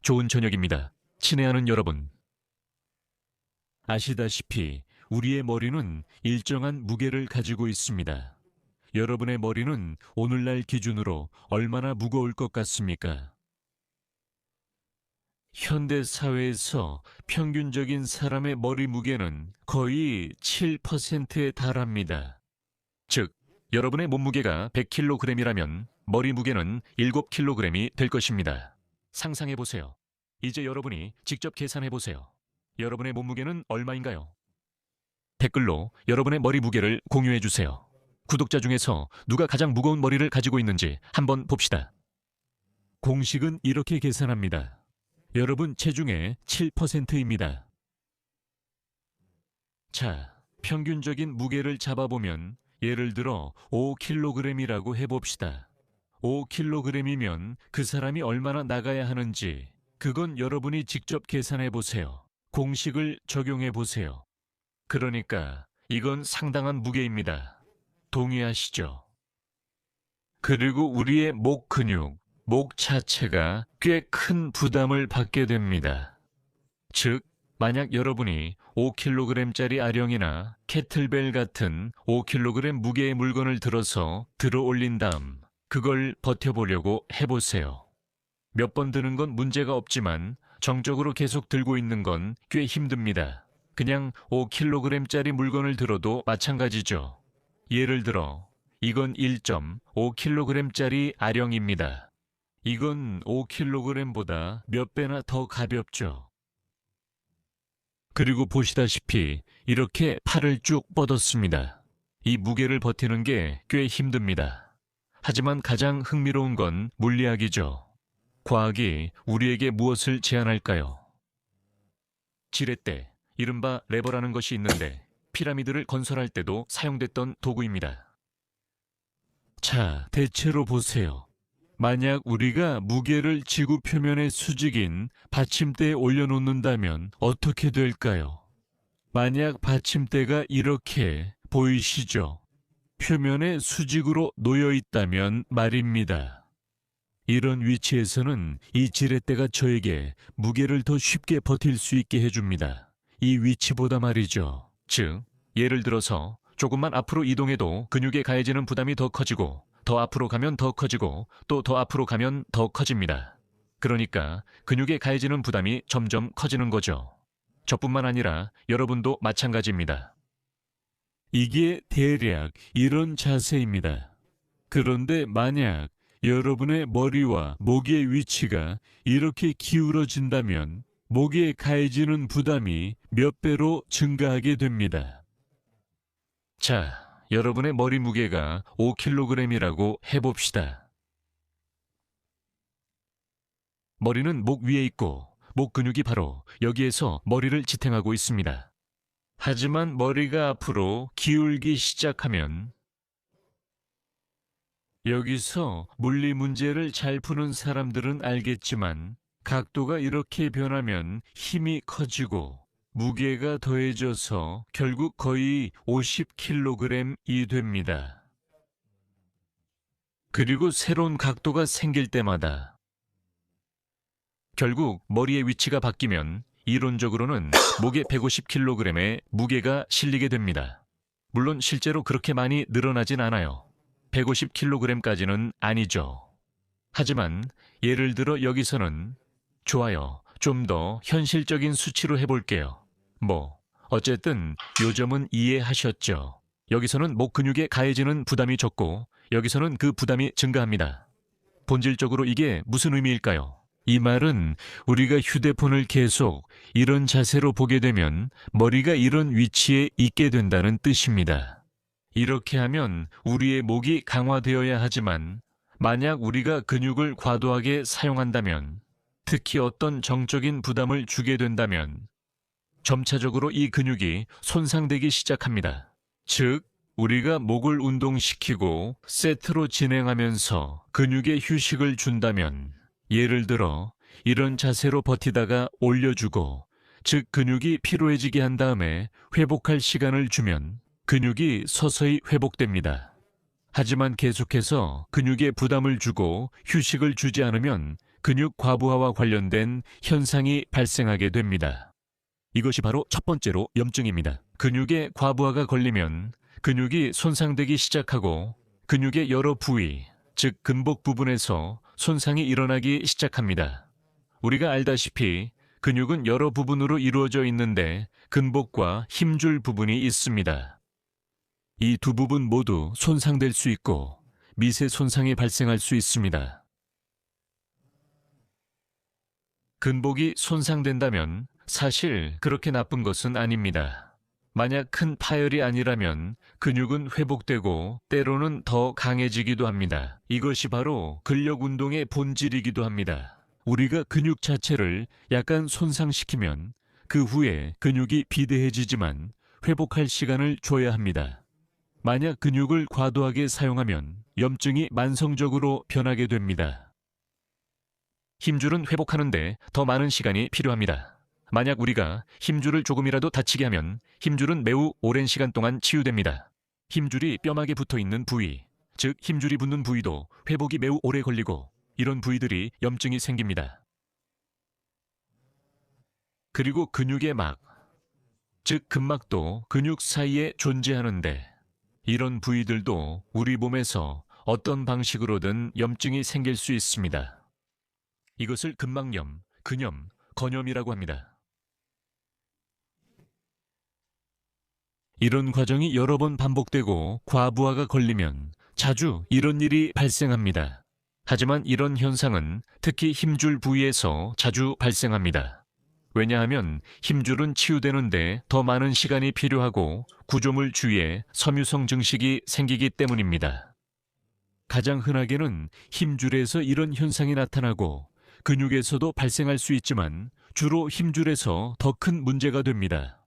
좋은 저녁입니다. 친애하는 여러분. 아시다시피 우리의 머리는 일정한 무게를 가지고 있습니다. 여러분의 머리는 오늘날 기준으로 얼마나 무거울 것 같습니까? 현대 사회에서 평균적인 사람의 머리 무게는 거의 7%에 달합니다. 즉, 여러분의 몸무게가 100kg이라면 머리 무게는 7kg이 될 것입니다. 상상해 보세요. 이제 여러분이 직접 계산해 보세요. 여러분의 몸무게는 얼마인가요? 댓글로 여러분의 머리 무게를 공유해 주세요. 구독자 중에서 누가 가장 무거운 머리를 가지고 있는지 한번 봅시다. 공식은 이렇게 계산합니다. 여러분 체중의 7%입니다. 자, 평균적인 무게를 잡아보면 예를 들어 5kg이라고 해봅시다. 5kg이면 그 사람이 얼마나 나가야 하는지 그건 여러분이 직접 계산해 보세요. 공식을 적용해 보세요. 그러니까 이건 상당한 무게입니다. 동의하시죠? 그리고 우리의 목 근육, 목 자체가 꽤 큰 부담을 받게 됩니다. 즉, 만약 여러분이 5kg짜리 아령이나 캐틀벨 같은 5kg 무게의 물건을 들어서 들어 올린 다음 그걸 버텨보려고 해보세요. 몇 번 드는 건 문제가 없지만 정적으로 계속 들고 있는 건 꽤 힘듭니다. 그냥 5kg짜리 물건을 들어도 마찬가지죠. 예를 들어 이건 1.5kg짜리 아령입니다. 이건 5kg보다 몇 배나 더 가볍죠. 그리고 보시다시피 이렇게 팔을 쭉 뻗었습니다. 이 무게를 버티는 게 꽤 힘듭니다. 하지만 가장 흥미로운 건 물리학이죠. 과학이 우리에게 무엇을 제안할까요? 지렛대, 이른바 레버라는 것이 있는데 피라미드를 건설할 때도 사용됐던 도구입니다. 자, 대체로 보세요. 만약 우리가 무게를 지구 표면의 수직인 받침대에 올려놓는다면 어떻게 될까요? 만약 받침대가 이렇게 보이시죠? 표면에 수직으로 놓여 있다면 말입니다. 이런 위치에서는 이 지렛대가 저에게 무게를 더 쉽게 버틸 수 있게 해줍니다. 이 위치보다 말이죠. 즉, 예를 들어서 조금만 앞으로 이동해도 근육에 가해지는 부담이 더 커지고 더 앞으로 가면 더 커지고 또 더 앞으로 가면 더 커집니다. 그러니까 근육에 가해지는 부담이 점점 커지는 거죠. 저뿐만 아니라 여러분도 마찬가지입니다. 이게 대략 이런 자세입니다. 그런데 만약 여러분의 머리와 목의 위치가 이렇게 기울어진다면 목에 가해지는 부담이 몇 배로 증가하게 됩니다. 자, 여러분의 머리 무게가 5kg이라고 해봅시다. 머리는 목 위에 있고 목 근육이 바로 여기에서 머리를 지탱하고 있습니다. 하지만 머리가 앞으로 기울기 시작하면 여기서 물리 문제를 잘 푸는 사람들은 알겠지만 각도가 이렇게 변하면 힘이 커지고 무게가 더해져서 결국 거의 50kg이 됩니다. 그리고 새로운 각도가 생길 때마다 결국 머리의 위치가 바뀌면 이론적으로는 목에 150kg의 무게가 실리게 됩니다. 물론 실제로 그렇게 많이 늘어나진 않아요. 150kg까지는 아니죠. 하지만 예를 들어 여기서는 좋아요. 좀 더 현실적인 수치로 해볼게요. 어쨌든 요점은 이해하셨죠? 여기서는 목 근육에 가해지는 부담이 적고 여기서는 그 부담이 증가합니다. 본질적으로 이게 무슨 의미일까요? 이 말은 우리가 휴대폰을 계속 이런 자세로 보게 되면 머리가 이런 위치에 있게 된다는 뜻입니다. 이렇게 하면 우리의 목이 강화되어야 하지만 만약 우리가 근육을 과도하게 사용한다면 특히 어떤 정적인 부담을 주게 된다면 점차적으로 이 근육이 손상되기 시작합니다. 즉, 우리가 목을 운동시키고 세트로 진행하면서 근육에 휴식을 준다면 예를 들어 이런 자세로 버티다가 올려주고 즉 근육이 피로해지게 한 다음에 회복할 시간을 주면 근육이 서서히 회복됩니다. 하지만 계속해서 근육에 부담을 주고 휴식을 주지 않으면 근육 과부하와 관련된 현상이 발생하게 됩니다. 이것이 바로 첫 번째로 염증입니다. 근육에 과부하가 걸리면 근육이 손상되기 시작하고 근육의 여러 부위, 즉 근복 부분에서 손상이 일어나기 시작합니다. 우리가 알다시피 근육은 여러 부분으로 이루어져 있는데 근복과 힘줄 부분이 있습니다. 이 두 부분 모두 손상될 수 있고 미세 손상이 발생할 수 있습니다. 근복이 손상된다면 사실 그렇게 나쁜 것은 아닙니다. 만약 큰 파열이 아니라면 근육은 회복되고 때로는 더 강해지기도 합니다. 이것이 바로 근력 운동의 본질이기도 합니다. 우리가 근육 자체를 약간 손상시키면 그 후에 근육이 비대해지지만 회복할 시간을 줘야 합니다. 만약 근육을 과도하게 사용하면 염증이 만성적으로 변하게 됩니다. 힘줄은 회복하는데 더 많은 시간이 필요합니다. 만약 우리가 힘줄을 조금이라도 다치게 하면 힘줄은 매우 오랜 시간 동안 치유됩니다. 힘줄이 뼈막에 붙어 있는 부위, 즉 힘줄이 붙는 부위도 회복이 매우 오래 걸리고 이런 부위들이 염증이 생깁니다. 그리고 근육의 막, 즉 근막도 근육 사이에 존재하는데 이런 부위들도 우리 몸에서 어떤 방식으로든 염증이 생길 수 있습니다. 이것을 근막염, 근염, 건염이라고 합니다. 이런 과정이 여러 번 반복되고 과부하가 걸리면 자주 이런 일이 발생합니다. 하지만 이런 현상은 특히 힘줄 부위에서 자주 발생합니다. 왜냐하면 힘줄은 치유되는데 더 많은 시간이 필요하고 구조물 주위에 섬유성 증식이 생기기 때문입니다. 가장 흔하게는 힘줄에서 이런 현상이 나타나고 근육에서도 발생할 수 있지만 주로 힘줄에서 더 큰 문제가 됩니다.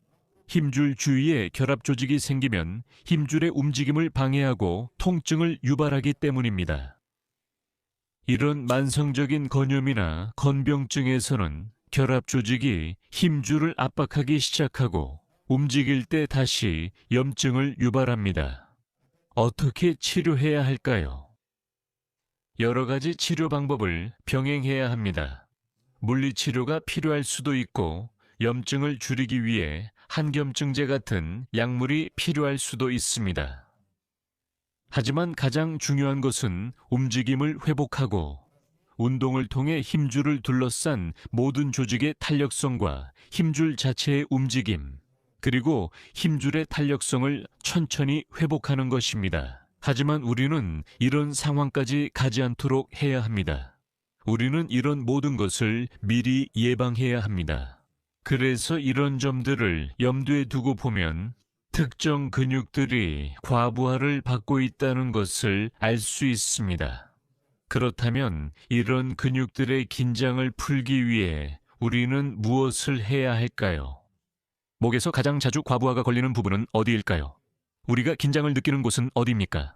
힘줄 주위에 결합 조직이 생기면 힘줄의 움직임을 방해하고 통증을 유발하기 때문입니다. 이런 만성적인 건염이나 건병증에서는 결합 조직이 힘줄을 압박하기 시작하고 움직일 때 다시 염증을 유발합니다. 어떻게 치료해야 할까요? 여러 가지 치료 방법을 병행해야 합니다. 물리치료가 필요할 수도 있고 염증을 줄이기 위해 항염증제 같은 약물이 필요할 수도 있습니다. 하지만 가장 중요한 것은 움직임을 회복하고 운동을 통해 힘줄을 둘러싼 모든 조직의 탄력성과 힘줄 자체의 움직임, 그리고 힘줄의 탄력성을 천천히 회복하는 것입니다. 하지만 우리는 이런 상황까지 가지 않도록 해야 합니다. 우리는 이런 모든 것을 미리 예방해야 합니다. 그래서 이런 점들을 염두에 두고 보면 특정 근육들이 과부하를 받고 있다는 것을 알 수 있습니다. 그렇다면 이런 근육들의 긴장을 풀기 위해 우리는 무엇을 해야 할까요? 목에서 가장 자주 과부하가 걸리는 부분은 어디일까요? 우리가 긴장을 느끼는 곳은 어디입니까?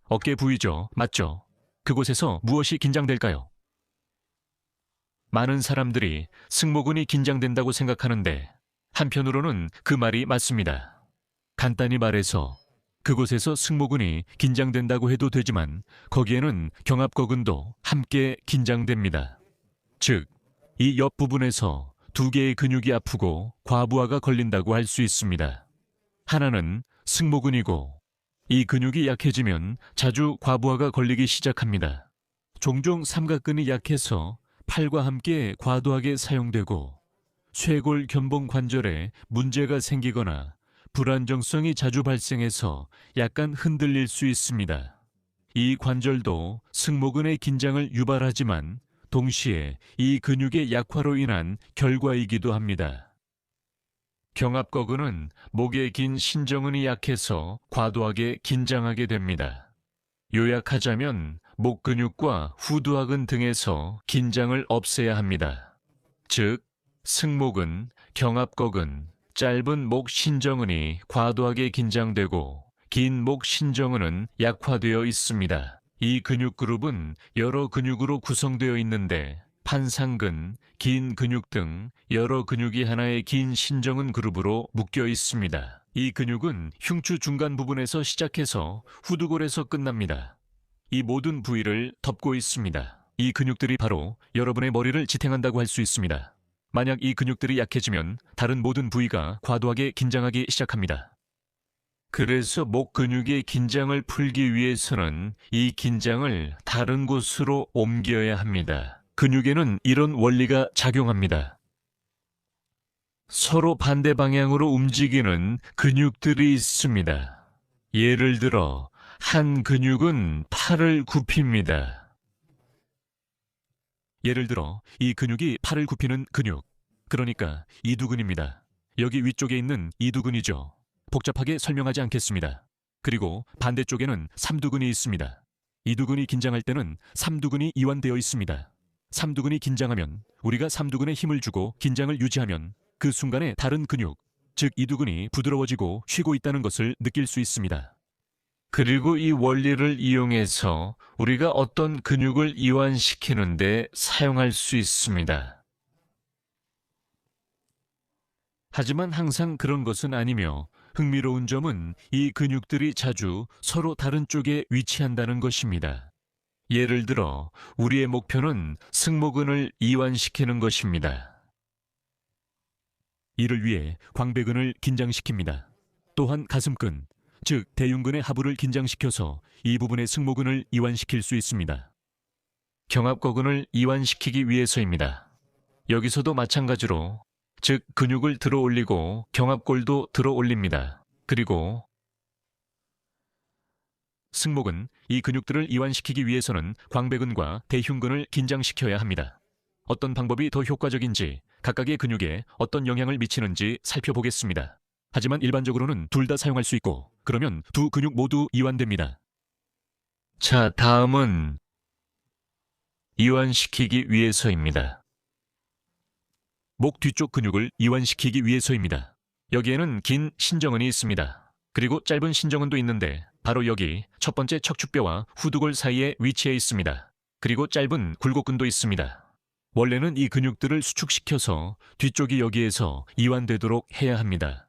어깨 부위죠. 맞죠? 그곳에서 무엇이 긴장될까요? 많은 사람들이 승모근이 긴장된다고 생각하는데 한편으로는 그 말이 맞습니다. 간단히 말해서 그곳에서 승모근이 긴장된다고 해도 되지만 거기에는 경합거근도 함께 긴장됩니다. 즉, 이 옆부분에서 두 개의 근육이 아프고 과부하가 걸린다고 할 수 있습니다. 하나는 승모근이고 이 근육이 약해지면 자주 과부하가 걸리기 시작합니다. 종종 삼각근이 약해서 팔과 함께 과도하게 사용되고 쇄골 견봉 관절에 문제가 생기거나 불안정성이 자주 발생해서 약간 흔들릴 수 있습니다. 이 관절도 승모근의 긴장을 유발하지만 동시에 이 근육의 약화로 인한 결과이기도 합니다. 경합거근은 목에 긴 신정근이 약해서 과도하게 긴장하게 됩니다. 요약하자면 목 근육과 후두하근 등에서 긴장을 없애야 합니다. 즉, 승모근, 경합거근, 짧은 목 신정근이 과도하게 긴장되고 긴 목 신정근은 약화되어 있습니다. 이 근육 그룹은 여러 근육으로 구성되어 있는데 판상근, 긴 근육 등 여러 근육이 하나의 긴 신정근 그룹으로 묶여 있습니다. 이 근육은 흉추 중간 부분에서 시작해서 후두골에서 끝납니다. 이 모든 부위를 덮고 있습니다. 이 근육들이 바로 여러분의 머리를 지탱한다고 할 수 있습니다. 만약 이 근육들이 약해지면 다른 모든 부위가 과도하게 긴장하기 시작합니다. 그래서 목 근육의 긴장을 풀기 위해서는 이 긴장을 다른 곳으로 옮겨야 합니다. 근육에는 이런 원리가 작용합니다. 서로 반대 방향으로 움직이는 근육들이 있습니다. 예를 들어 한 근육은 팔을 굽힙니다. 예를 들어 이 근육이 팔을 굽히는 근육, 그러니까 이두근입니다. 여기 위쪽에 있는 이두근이죠. 복잡하게 설명하지 않겠습니다. 그리고 반대쪽에는 삼두근이 있습니다. 이두근이 긴장할 때는 삼두근이 이완되어 있습니다. 삼두근이 긴장하면 우리가 삼두근에 힘을 주고 긴장을 유지하면 그 순간에 다른 근육, 즉 이두근이 부드러워지고 쉬고 있다는 것을 느낄 수 있습니다. 그리고 이 원리를 이용해서 우리가 어떤 근육을 이완시키는데 사용할 수 있습니다. 하지만 항상 그런 것은 아니며 흥미로운 점은 이 근육들이 자주 서로 다른 쪽에 위치한다는 것입니다. 예를 들어 우리의 목표는 승모근을 이완시키는 것입니다. 이를 위해 광배근을 긴장시킵니다. 또한 가슴근, 즉 대흉근의 하부를 긴장시켜서 이 부분의 승모근을 이완시킬 수 있습니다. 경합거근을 이완시키기 위해서입니다. 여기서도 마찬가지로 즉 근육을 들어 올리고 경합골도 들어 올립니다. 그리고 승모근, 이 근육들을 이완시키기 위해서는 광배근과 대흉근을 긴장시켜야 합니다. 어떤 방법이 더 효과적인지 각각의 근육에 어떤 영향을 미치는지 살펴보겠습니다. 하지만 일반적으로는 둘 다 사용할 수 있고 그러면 두 근육 모두 이완됩니다. 자, 다음은 이완시키기 위해서입니다. 목 뒤쪽 근육을 이완시키기 위해서입니다. 여기에는 긴 신정근이 있습니다. 그리고 짧은 신정근도 있는데 바로 여기 첫 번째 척추뼈와 후두골 사이에 위치해 있습니다. 그리고 짧은 굴곡근도 있습니다. 원래는 이 근육들을 수축시켜서 뒤쪽이 여기에서 이완되도록 해야 합니다.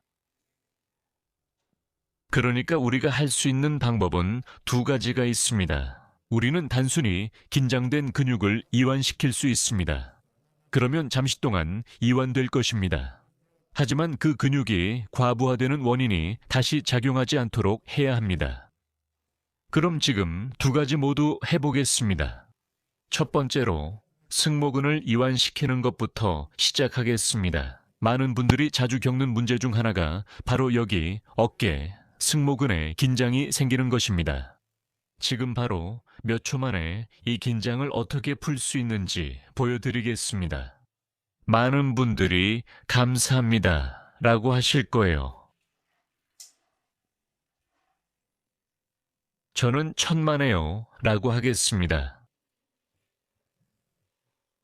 그러니까 우리가 할 수 있는 방법은 두 가지가 있습니다. 우리는 단순히 긴장된 근육을 이완시킬 수 있습니다. 그러면 잠시 동안 이완될 것입니다. 하지만 그 근육이 과부하되는 원인이 다시 작용하지 않도록 해야 합니다. 그럼 지금 두 가지 모두 해보겠습니다. 첫 번째로 승모근을 이완시키는 것부터 시작하겠습니다. 많은 분들이 자주 겪는 문제 중 하나가 바로 여기 어깨, 승모근에 긴장이 생기는 것입니다. 지금 바로 몇 초 만에 이 긴장을 어떻게 풀 수 있는지 보여드리겠습니다. 많은 분들이 감사합니다 라고 하실 거예요. 저는 천만에요 라고 하겠습니다.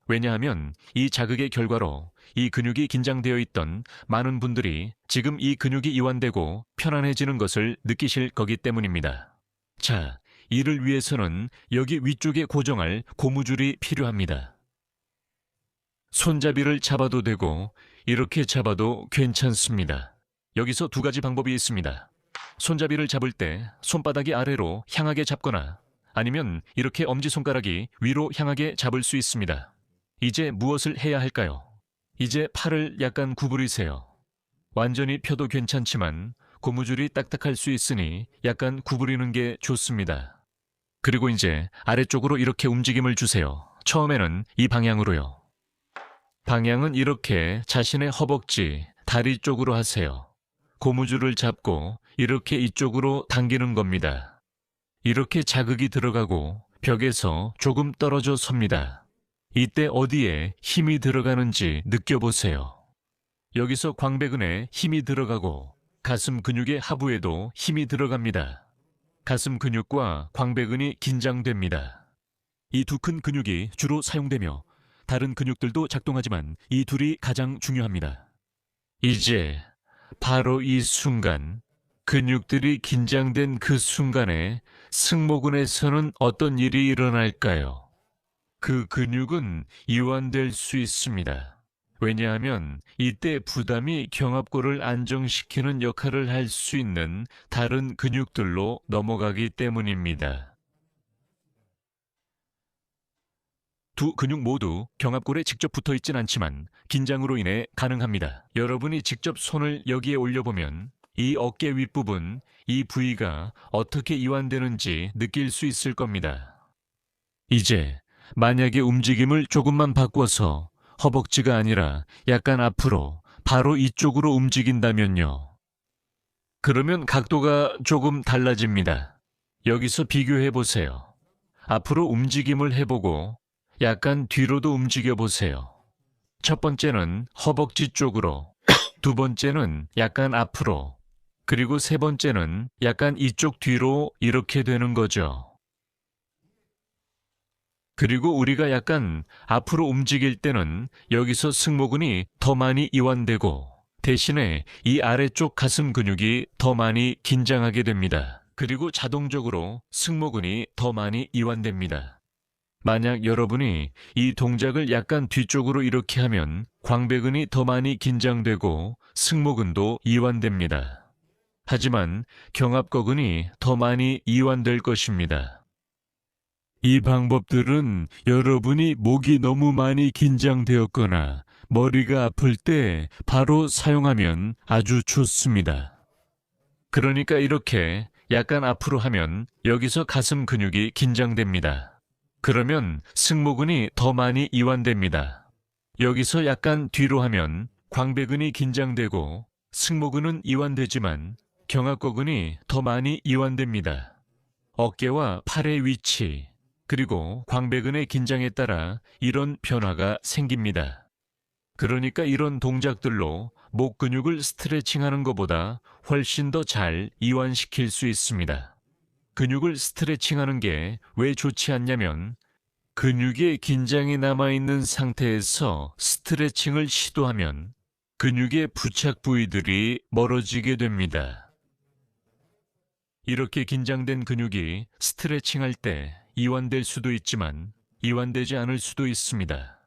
왜냐하면 이 자극의 결과로 이 근육이 긴장되어 있던 많은 분들이 지금 이 근육이 이완되고 편안해지는 것을 느끼실 거기 때문입니다. 자, 이를 위해서는 여기 위쪽에 고정할 고무줄이 필요합니다. 손잡이를 잡아도 되고 이렇게 잡아도 괜찮습니다. 여기서 두 가지 방법이 있습니다. 손잡이를 잡을 때 손바닥이 아래로 향하게 잡거나 아니면 이렇게 엄지손가락이 위로 향하게 잡을 수 있습니다. 이제 무엇을 해야 할까요? 이제 팔을 약간 구부리세요. 완전히 펴도 괜찮지만 고무줄이 딱딱할 수 있으니 약간 구부리는 게 좋습니다. 그리고 이제 아래쪽으로 이렇게 움직임을 주세요. 처음에는 이 방향으로요. 방향은 이렇게 자신의 허벅지, 다리 쪽으로 하세요. 고무줄을 잡고 이렇게 이쪽으로 당기는 겁니다. 이렇게 자극이 들어가고 벽에서 조금 떨어져 섭니다. 이때 어디에 힘이 들어가는지 느껴보세요. 여기서 광배근에 힘이 들어가고 가슴 근육의 하부에도 힘이 들어갑니다. 가슴 근육과 광배근이 긴장됩니다. 이 두 큰 근육이 주로 사용되며 다른 근육들도 작동하지만 이 둘이 가장 중요합니다. 이제 바로 이 순간, 근육들이 긴장된 그 순간에 승모근에서는 어떤 일이 일어날까요? 그 근육은 이완될 수 있습니다. 왜냐하면 이때 부담이 경합골을 안정시키는 역할을 할 수 있는 다른 근육들로 넘어가기 때문입니다. 두 근육 모두 경합골에 직접 붙어 있진 않지만 긴장으로 인해 가능합니다. 여러분이 직접 손을 여기에 올려보면 이 어깨 윗부분, 이 부위가 어떻게 이완되는지 느낄 수 있을 겁니다. 이제 만약에 움직임을 조금만 바꿔서 허벅지가 아니라 약간 앞으로 바로 이쪽으로 움직인다면요. 그러면 각도가 조금 달라집니다. 여기서 비교해 보세요. 앞으로 움직임을 해보고 약간 뒤로도 움직여 보세요. 첫 번째는 허벅지 쪽으로, 두 번째는 약간 앞으로, 그리고 세 번째는 약간 이쪽 뒤로 이렇게 되는 거죠. 그리고 우리가 약간 앞으로 움직일 때는 여기서 승모근이 더 많이 이완되고 대신에 이 아래쪽 가슴 근육이 더 많이 긴장하게 됩니다. 그리고 자동적으로 승모근이 더 많이 이완됩니다. 만약 여러분이 이 동작을 약간 뒤쪽으로 이렇게 하면 광배근이 더 많이 긴장되고 승모근도 이완됩니다. 하지만 경합거근이 더 많이 이완될 것입니다. 이 방법들은 여러분이 목이 너무 많이 긴장되었거나 머리가 아플 때 바로 사용하면 아주 좋습니다. 그러니까 이렇게 약간 앞으로 하면 여기서 가슴 근육이 긴장됩니다. 그러면 승모근이 더 많이 이완됩니다. 여기서 약간 뒤로 하면 광배근이 긴장되고 승모근은 이완되지만 경합거근이 더 많이 이완됩니다. 어깨와 팔의 위치, 그리고 광배근의 긴장에 따라 이런 변화가 생깁니다. 그러니까 이런 동작들로 목 근육을 스트레칭하는 것보다 훨씬 더 잘 이완시킬 수 있습니다. 근육을 스트레칭하는 게 왜 좋지 않냐면 근육에 긴장이 남아있는 상태에서 스트레칭을 시도하면 근육의 부착 부위들이 멀어지게 됩니다. 이렇게 긴장된 근육이 스트레칭할 때 이완될 수도 있지만 이완되지 않을 수도 있습니다.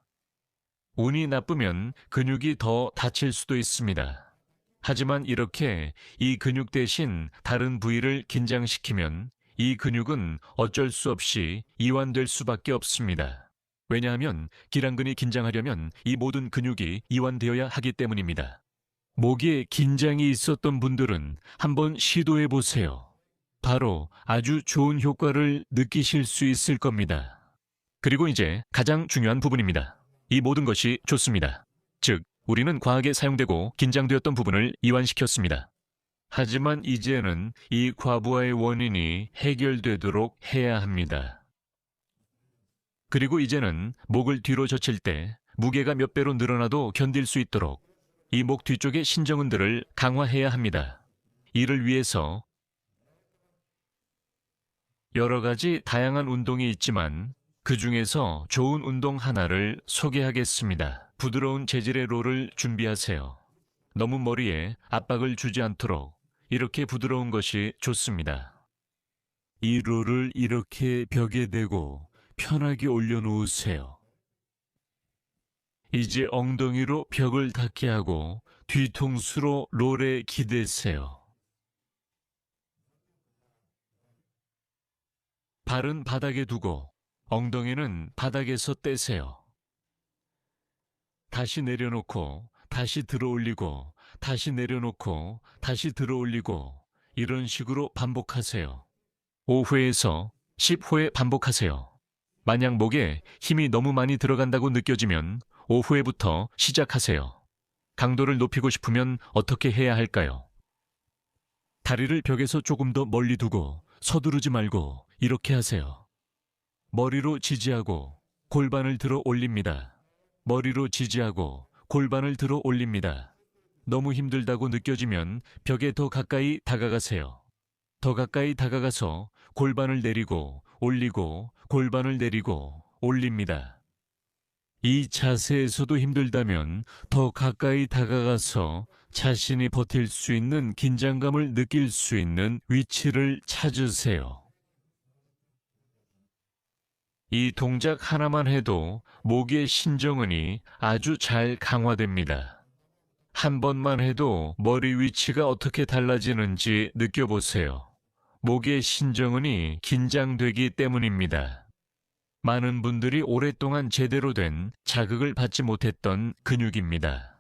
운이 나쁘면 근육이 더 다칠 수도 있습니다. 하지만 이렇게 이 근육 대신 다른 부위를 긴장시키면 이 근육은 어쩔 수 없이 이완될 수밖에 없습니다. 왜냐하면 기랑근이 긴장하려면 이 모든 근육이 이완되어야 하기 때문입니다. 목에 긴장이 있었던 분들은 한번 시도해 보세요. 바로 아주 좋은 효과를 느끼실 수 있을 겁니다. 그리고 이제 가장 중요한 부분입니다. 이 모든 것이 좋습니다. 즉, 우리는 과하게 사용되고 긴장되었던 부분을 이완시켰습니다. 하지만 이제는 이 과부하의 원인이 해결되도록 해야 합니다. 그리고 이제는 목을 뒤로 젖힐 때 무게가 몇 배로 늘어나도 견딜 수 있도록 이 목 뒤쪽의 신정근들을 강화해야 합니다. 이를 위해서 여러 가지 다양한 운동이 있지만 그 중에서 좋은 운동 하나를 소개하겠습니다. 부드러운 재질의 롤을 준비하세요. 너무 머리에 압박을 주지 않도록 이렇게 부드러운 것이 좋습니다. 이 롤을 이렇게 벽에 대고 편하게 올려놓으세요. 이제 엉덩이로 벽을 닿게 하고 뒤통수로 롤에 기대세요. 발은 바닥에 두고 엉덩이는 바닥에서 떼세요. 다시 내려놓고 다시 들어 올리고 다시 내려놓고 다시 들어 올리고 이런 식으로 반복하세요. 5회에서 10회 반복하세요. 만약 목에 힘이 너무 많이 들어간다고 느껴지면 5회부터 시작하세요. 강도를 높이고 싶으면 어떻게 해야 할까요? 다리를 벽에서 조금 더 멀리 두고 서두르지 말고 이렇게 하세요. 머리로 지지하고 골반을 들어 올립니다. 머리로 지지하고 골반을 들어 올립니다. 너무 힘들다고 느껴지면 벽에 더 가까이 다가가세요. 더 가까이 다가가서 골반을 내리고 올리고 골반을 내리고 올립니다. 이 자세에서도 힘들다면 더 가까이 다가가서 자신이 버틸 수 있는 긴장감을 느낄 수 있는 위치를 찾으세요. 이 동작 하나만 해도 목의 신정근이 아주 잘 강화됩니다. 한 번만 해도 머리 위치가 어떻게 달라지는지 느껴보세요. 목의 신정근이 긴장되기 때문입니다. 많은 분들이 오랫동안 제대로 된 자극을 받지 못했던 근육입니다.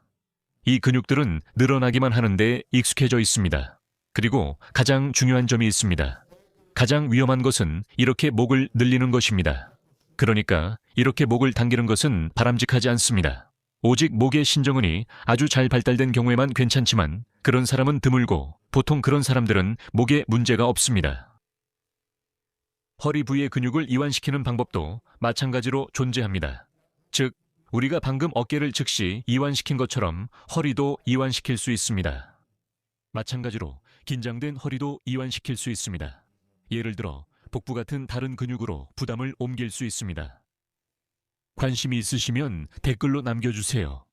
이 근육들은 늘어나기만 하는데 익숙해져 있습니다. 그리고 가장 중요한 점이 있습니다. 가장 위험한 것은 이렇게 목을 늘리는 것입니다. 그러니까 이렇게 목을 당기는 것은 바람직하지 않습니다. 오직 목의 신정은이 아주 잘 발달된 경우에만 괜찮지만 그런 사람은 드물고 보통 그런 사람들은 목에 문제가 없습니다. 허리 부위의 근육을 이완시키는 방법도 마찬가지로 존재합니다. 즉, 우리가 방금 어깨를 즉시 이완시킨 것처럼 허리도 이완시킬 수 있습니다. 마찬가지로 긴장된 허리도 이완시킬 수 있습니다. 예를 들어 복부 같은 다른 근육으로 부담을 옮길 수 있습니다. 관심이 있으시면 댓글로 남겨주세요.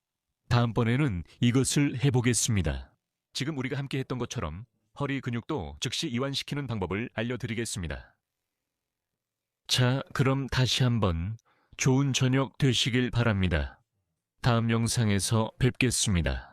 다음번에는 이것을 해보겠습니다. 지금 우리가 함께 했던 것처럼 허리 근육도 즉시 이완시키는 방법을 알려드리겠습니다. 자, 그럼 다시 한번 좋은 저녁 되시길 바랍니다. 다음 영상에서 뵙겠습니다.